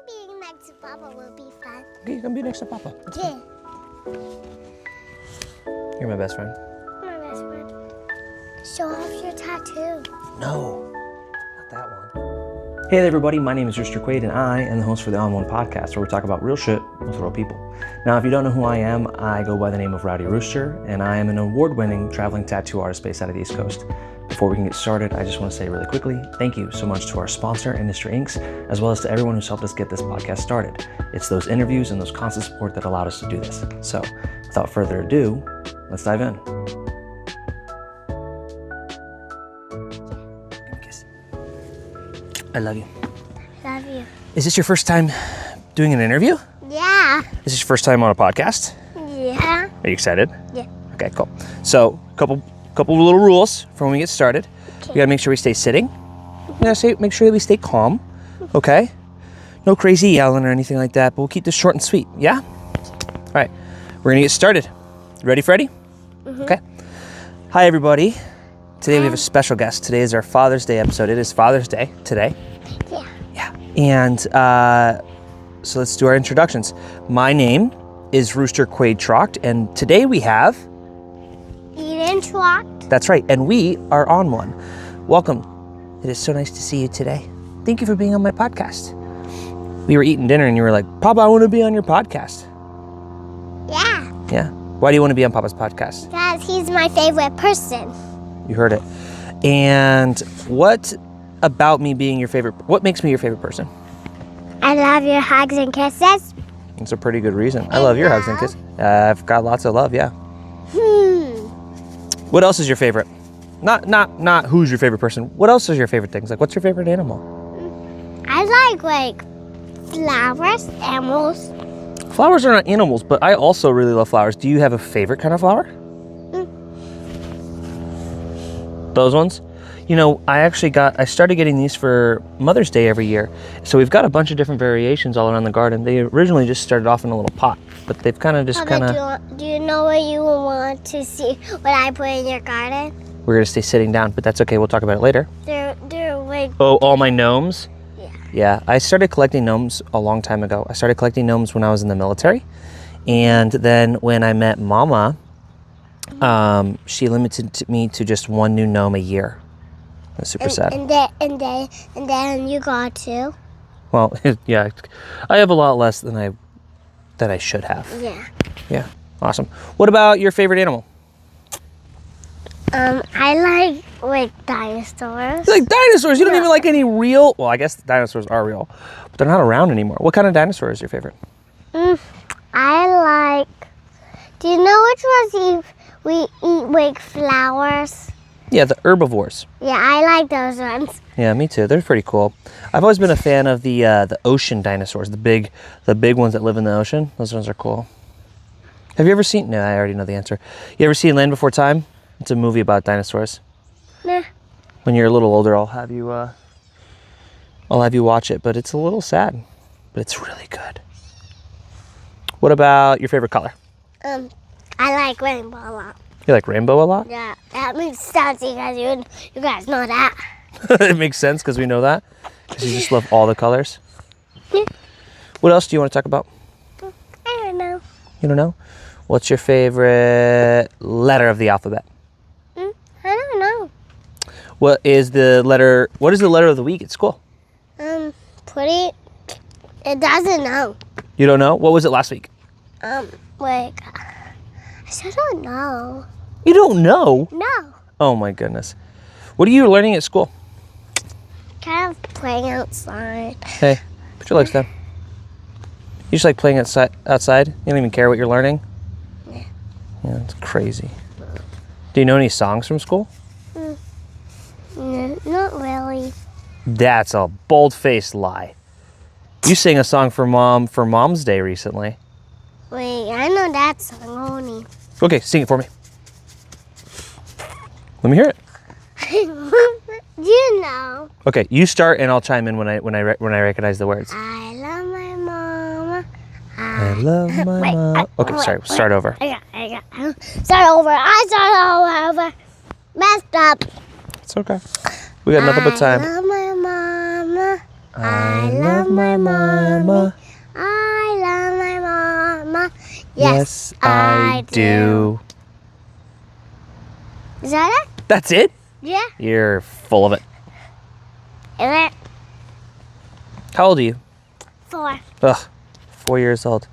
being next to Papa will be fun. Okay, you're gonna be next to Papa. Yeah. You're my best friend. My best friend. Show off your tattoo. No, not that one. Hey there, everybody. My name is Rooster Quade, and I am the host for the On One podcast, where we talk about real shit with real people. Now, if you don't know who I am, I go by the name of Rowdy Rooster, and I am an award-winning traveling tattoo artist based out of the East Coast. Before we can get started, I just want to say really quickly, thank you so much to our sponsor, Industry Inks, as well as to everyone who's helped us get this podcast started. It's those interviews and those constant support that allowed us to do this. So, without further ado, let's dive in. Give me a kiss. I love you. Love you. Is this your first time doing an interview? Yeah. Is this your first time on a podcast? Yeah. Are you excited? Yeah. Okay, cool. So, couple little rules for when we get started. We gotta make sure we stay sitting. We gotta make sure that we stay calm. Okay? No crazy yelling or anything like that, but we'll keep this short and sweet. Yeah? All right. We're gonna get started. You ready, Freddie? Mm-hmm. Okay. Hi, everybody. Today we have a special guest. Today is our Father's Day episode. It is Father's Day today. Yeah. Yeah. And so let's do our introductions. My name is Rooster Quade Trocht, and today we have... Eden Trocht. That's right, and we are On One. Welcome. It is so nice to see you today. Thank you for being on my podcast. We were eating dinner and you were like, Papa, I want to be on your podcast. Yeah. Yeah. Why do you want to be on Papa's podcast? Because he's my favorite person. You heard it. And what about me being your favorite? What makes me your favorite person? I love your hugs and kisses. It's a pretty good reason. I love your hugs and kisses. I've got lots of love, yeah. What else is your favorite? Not who's your favorite person. What else is your favorite things? Like, what's your favorite animal? I like flowers, animals. Flowers are not animals, but I also really love flowers. Do you have a favorite kind of flower? Those ones? You know, I started getting these for Mother's Day every year. So we've got a bunch of different variations all around the garden. They originally just started off in a little pot, but they've kind of just Do you know what you want to see, what I put in your garden? We're going to stay sitting down, but that's okay. We'll talk about it later. They're like... Oh, all my gnomes? Yeah. Yeah, I started collecting gnomes a long time ago. I started collecting gnomes when I was in the military. And then when I met Mama, she limited me to just one new gnome a year. That's super sad. And then you got two? Well, yeah, I have a lot less than I should have. Yeah. Yeah, awesome. What about your favorite animal? I like dinosaurs. You like dinosaurs? You don't even like any real... Well, I guess dinosaurs are real, but they're not around anymore. What kind of dinosaur is your favorite? I like... Do you know which ones we eat like flowers? Yeah, the herbivores. Yeah, I like those ones. Yeah, me too. They're pretty cool. I've always been a fan of the ocean dinosaurs, the big ones that live in the ocean. Those ones are cool. Have you ever seen... No, I already know the answer. You ever seen Land Before Time? It's a movie about dinosaurs. Nah. When you're a little older, I'll have you watch it, but it's a little sad. But it's really good. What about your favorite color? I like rainbow a lot. You like rainbow a lot? Yeah, that makes sense because you guys know that. It makes sense because we know that. Because you just love all the colors. Yeah. What else do you want to talk about? I don't know. You don't know? What's your favorite letter of the alphabet? I don't know. What is the letter of the week at school? It doesn't know. You don't know? What was it last week? I still don't know. You don't know? No. Oh my goodness. What are you learning at school? Kind of playing outside. Hey, put your legs down. You just like playing outside? You don't even care what you're learning? Yeah. Yeah, it's crazy. Do you know any songs from school? No, not really. That's a bold-faced lie. You sang a song for Mom's Day recently. Wait, I know that song only. Okay, sing it for me. Let me hear it. You know. Okay, you start and I'll chime in when I recognize the words. I love my mama. I love my mom. Okay, sorry. Start over. I got. Start over. I start over. Messed up. It's okay. We got nothing but time. I love my mama. I love my mommy. I love my mama. Yes, I do. Is that it? That's it? Yeah. You're full of it. Is it? How old are you? 4. Ugh, 4 years old.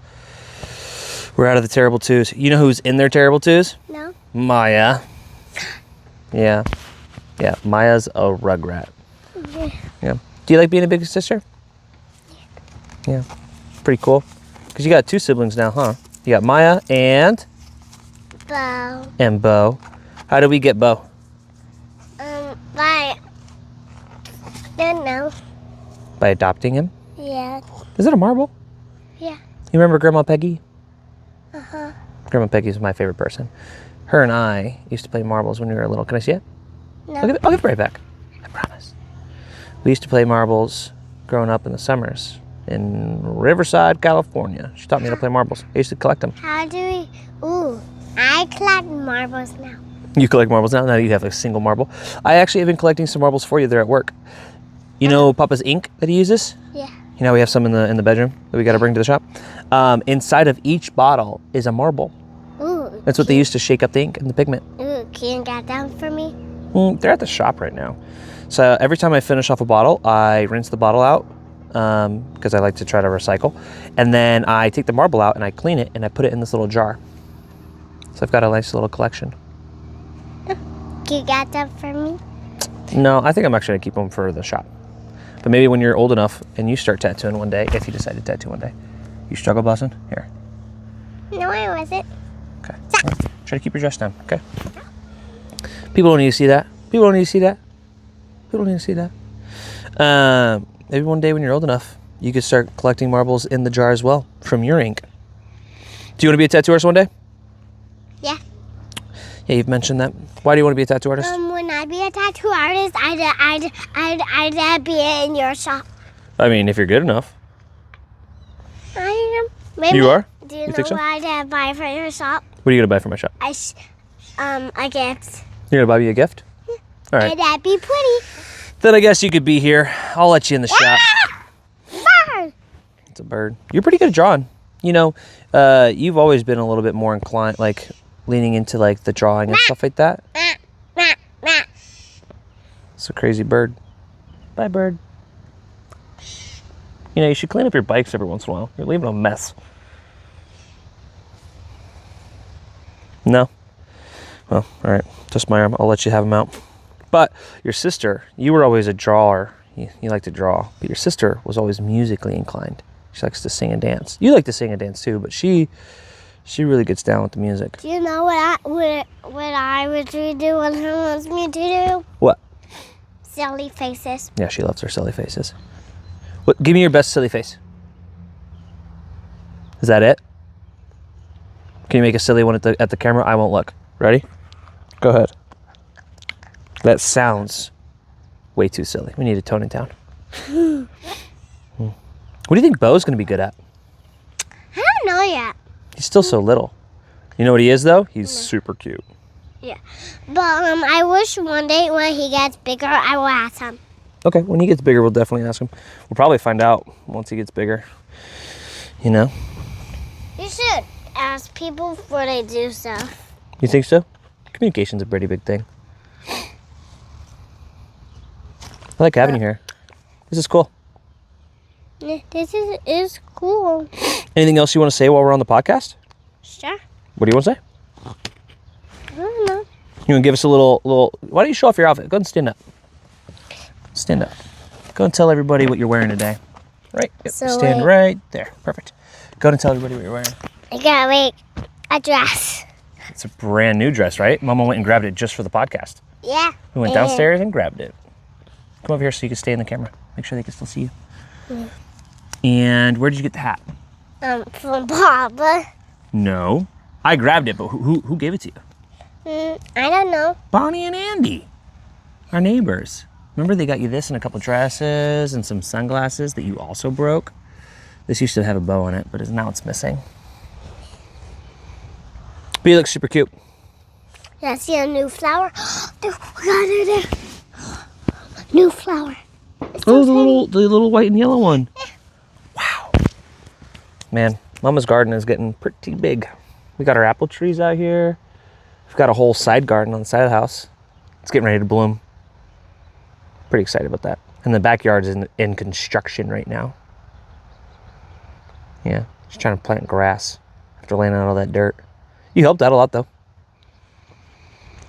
We're out of the terrible twos. You know who's in their terrible twos? No. Maya. Yeah. Yeah, Maya's a rugrat. Yeah. Do you like being a big sister? Yeah. Pretty cool. Because you got 2 siblings now, huh? You got Maya and Bo. How did we get Bo? By don't know. By adopting him? Yeah. Is it a marble? Yeah. You remember Grandma Peggy? Uh-huh. Grandma Peggy's my favorite person. Her and I used to play marbles when we were little. Can I see it? No. I'll give it right back. I promise. We used to play marbles growing up in the summers in Riverside, California. She taught me how to play marbles. I used to collect them. How do we? Ooh, I collect marbles now. You collect marbles now? Now you have a single marble. I actually have been collecting some marbles for you there at work. You know Papa's ink that he uses? Yeah. You know we have some in the bedroom that we got to bring to the shop. Inside of each bottle is a marble. Ooh. That's what they use to shake up the ink and the pigment. Ooh, can you get them for me? They're at the shop right now. So every time I finish off a bottle, I rinse the bottle out because I like to try to recycle. And then I take the marble out and I clean it and I put it in this little jar. So I've got a nice little collection. Can you get them for me? No, I think I'm actually going to keep them for the shop. But maybe when you're old enough and you start tattooing one day, if you decide to tattoo one day. You struggle busing? Here. No, I wasn't. Okay. All right. Try to keep your dress down, okay? People don't need to see that. People don't need to see that. People don't need to see that. Maybe one day when you're old enough, you could start collecting marbles in the jar as well from your ink. Do you want to be a tattoo artist one day? Yeah. Yeah, you've mentioned that. Why do you want to be a tattoo artist? When I be a tattoo artist, I'd be in your shop. I mean, if you're good enough. I am. Maybe. You are? Do you think know so? what I'd buy for your shop? What are you going to buy for my shop? A gift. You're going to buy me a gift? All right. And that'd be pretty. Then I guess you could be here. I'll let you in the shop. Bird. It's a bird. You're pretty good at drawing. You know, you've always been a little bit more inclined, like leaning into like the drawing and stuff like that. It's a crazy bird. Bye, bird. You know, you should clean up your bikes every once in a while. You're leaving a mess. No? Well, all right. Just my arm. I'll let you have them out. But your sister, you were always a drawer. You like to draw. But your sister was always musically inclined. She likes to sing and dance. You like to sing and dance too, but she really gets down with the music. Do you know what I would do when her wants me to do? What? Silly faces. Yeah, she loves her silly faces. What? Give me your best silly face. Is that it? Can you make a silly one at the camera? I won't look. Ready? Go ahead. That sounds way too silly. We need to tone it down. What do you think Bo's going to be good at? I don't know yet. He's still so little. You know what he is, though? He's super cute. Yeah. But I wish one day when he gets bigger, I will ask him. Okay, when he gets bigger, we'll definitely ask him. We'll probably find out once he gets bigger. You know? You should ask people before they do stuff. You think so? Communication's a pretty big thing. I like having you here. This is cool. This is cool. Anything else you want to say while we're on the podcast? Sure. What do you want to say? I don't know. You want to give us a little... Why don't you show off your outfit? Go ahead and stand up. Stand up. Go and tell everybody what you're wearing today. Right? Yep. So Stand right there. Perfect. Go ahead and tell everybody what you're wearing. I gotta make a dress. It's a brand new dress, right? Mama went and grabbed it just for the podcast. Yeah. We went downstairs and grabbed it. Come over here so you can stay in the camera. Make sure they can still see you. Yeah. And where did you get the hat? From Papa. No. I grabbed it, but who gave it to you? I don't know. Bonnie and Andy. Our neighbors. Remember they got you this and a couple dresses and some sunglasses that you also broke? This used to have a bow on it, but now it's missing. But you look super cute. Yeah, see a new flower? We got it there. New flower. Oh, the little white and yellow one. Wow. Man, Mama's garden is getting pretty big. We got our apple trees out here. We've got a whole side garden on the side of the house. It's getting ready to bloom. Pretty excited about that. And the backyard is in construction right now. Yeah, just trying to plant grass after laying out all that dirt. You helped out a lot, though.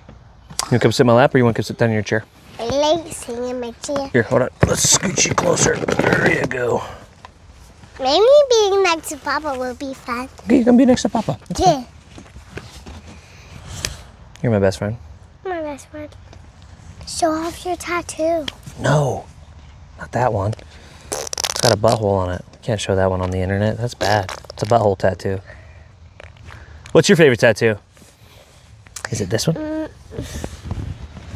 You want to come sit in my lap, or you want to come sit down in your chair? I like sitting in my chair. Here, hold on. Let's scoot you closer. There you go. Maybe being next to Papa will be fun. Okay, you can be next to Papa. Yeah. You're my best friend. My best friend. Show off your tattoo. No, not that one. It's got a butthole on it. Can't show that one on the internet. That's bad. It's a butthole tattoo. What's your favorite tattoo? Is it this one?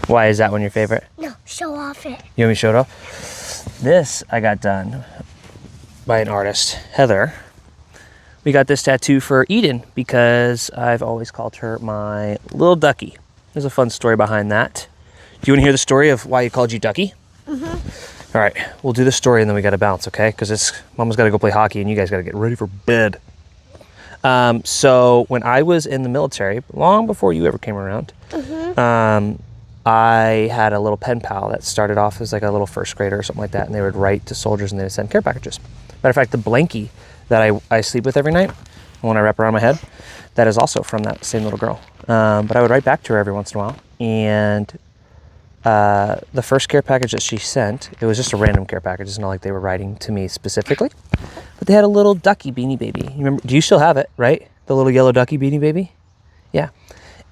Why is that one your favorite? No, show off it. You want me to show it off? This I got done by an artist, Heather. We got this tattoo for Eden because I've always called her my little ducky. There's a fun story behind that. Do you want to hear the story of why he called you Ducky? Mm-hmm. All right, we'll do the story and then we got to bounce, okay? Because Mama's got to go play hockey and you guys got to get ready for bed. So when I was in the military, long before you ever came around, I had a little pen pal that started off as like a little first grader or something like that, and they would write to soldiers and they would send care packages. Matter of fact, the blankie that I sleep with every night, when I wrap around my head, that is also from that same little girl. But I would write back to her every once in a while, and the first care package that she sent, it was just a random care package. It's not like they were writing to me specifically, but they had a little ducky beanie baby. You remember? Do you still have it, right? The little yellow ducky beanie baby? Yeah.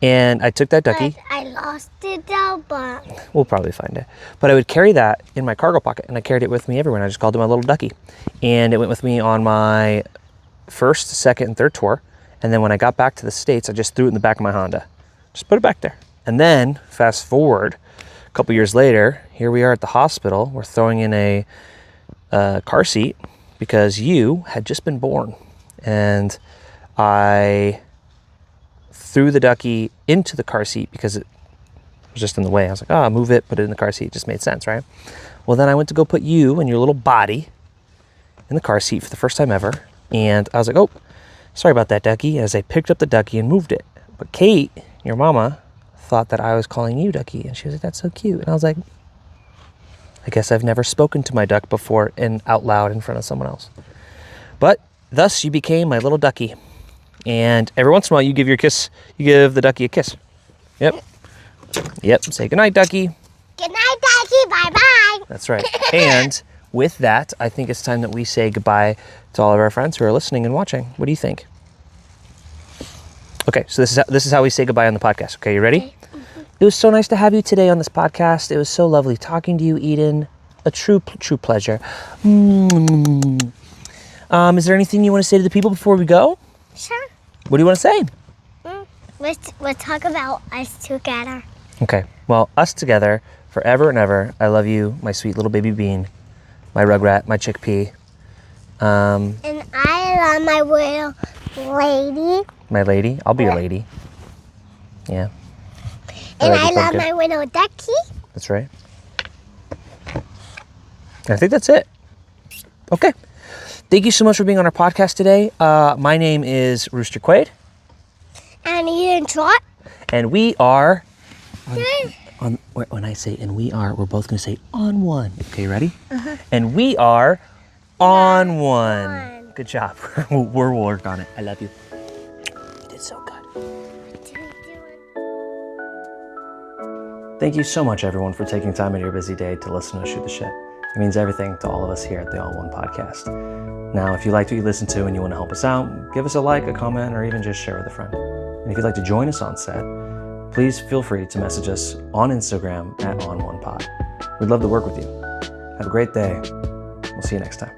And I took that ducky. But I lost it though, but... We'll probably find it. But I would carry that in my cargo pocket, and I carried it with me everywhere, and I just called it my little ducky. And it went with me on my first, second, and third tour. And then when I got back to the States, I just threw it in the back of my Honda. Just put it back there. And then, fast forward, a couple years later, here we are at the hospital. We're throwing in a car seat because you had just been born. And I threw the ducky into the car seat because it was just in the way. I was like, oh, move it, put it in the car seat. It just made sense, right? Well, then I went to go put you and your little body in the car seat for the first time ever. And I was like, oh, sorry about that, ducky, as I picked up the ducky and moved it. But Kate, your mama, thought that I was calling you ducky. And she was like, that's so cute. And I was like, I guess I've never spoken to my duck before and out loud in front of someone else. But thus you became my little ducky. And every once in a while, you give the ducky a kiss. Yep. Say goodnight, ducky. Good night, Ducky. Bye-bye. That's right. And with that, I think it's time that we say goodbye to all of our friends who are listening and watching. What do you think? Okay, so this is how we say goodbye on the podcast. Okay, you ready? Okay. It was so nice to have you today on this podcast. It was so lovely talking to you, Eden. A true pleasure. Is there anything you want to say to the people before we go? Sure. What do you want to say? Let's talk about us together. Okay. Well, us together forever and ever. I love you, my sweet little baby bean, my rugrat, my chickpea. And I love my little lady. My lady. I'll be your lady. Yeah. And I you, love pumpkin. my little ducky. That's right. I think that's it. Okay. Thank you so much for being on our podcast today. My name is Rooster Quade. And Eden Trot. And we are... when I say and we are, we're both going to say on one. Okay, ready? Uh-huh. And we are on one. Good job. We'll work on it. I love you. You did so good. Thank you so much, everyone, for taking time out of your busy day to listen to us shoot the shit. It means everything to all of us here at the All One Podcast. Now, if you liked what you listened to and you want to help us out, give us a like, a comment, or even just share with a friend. And if you'd like to join us on set, please feel free to message us on Instagram at OnOnePod. We'd love to work with you. Have a great day. We'll see you next time.